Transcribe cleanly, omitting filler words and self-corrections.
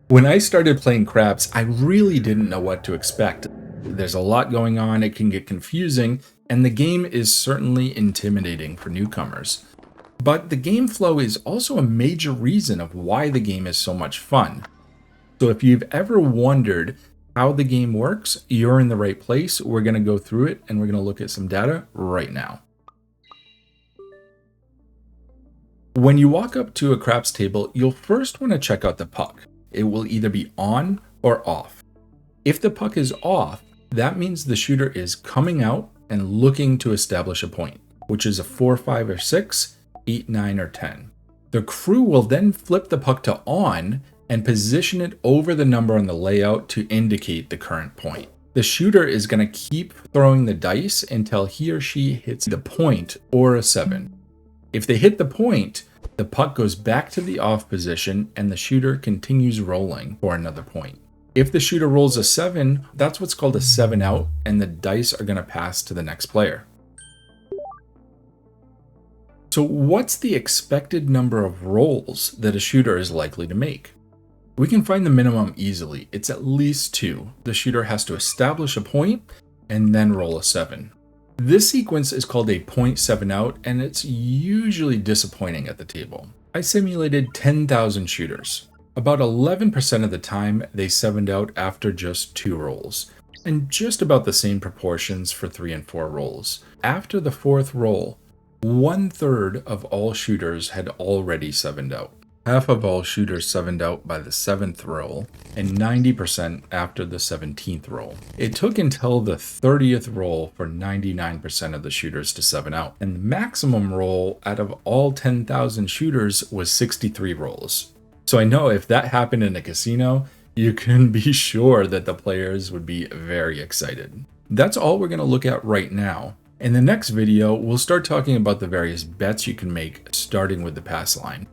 When I started playing craps, I really didn't know what to expect. There's a lot going on, it can get confusing, and the game is certainly intimidating for newcomers. But the game flow is also a major reason of why the game is so much fun. So if you've ever wondered how the game works, you're in the right place. We're going to go through it and we're going to look at some data right now. When you walk up to a craps table, you'll first want to check out the puck. It will either be on or off. If the puck is off, that means the shooter is coming out and looking to establish a point, which is a 4, 5, or 6, 8, 9, or 10. The crew will then flip the puck to on and position it over the number on the layout to indicate the current point. The shooter is going to keep throwing the dice until he or she hits the point or a 7. If they hit the point, the puck goes back to the off position and the shooter continues rolling for another point. If the shooter rolls a 7, that's what's called a 7 out, and the dice are going to pass to the next player. So what's the expected number of rolls that a shooter is likely to make? We can find the minimum easily. It's at least 2. The shooter has to establish a point and then roll a 7. This sequence is called a point 7 out, and it's usually disappointing at the table. I simulated 10,000 shooters. About 11% of the time, they 7'd out after just 2 rolls, and just about the same proportions for 3 and 4 rolls. After the 4th roll, 1/3 of all shooters had already 7'd out. Half of all shooters 7'd out by the 7th roll, and 90% after the 17th roll. It took until the 30th roll for 99% of the shooters to 7 out, and the maximum roll out of all 10,000 shooters was 63 rolls. So I know if that happened in a casino, you can be sure that the players would be very excited. That's all we're going to look at right now. In the next video, we'll start talking about the various bets you can make, starting with the pass line.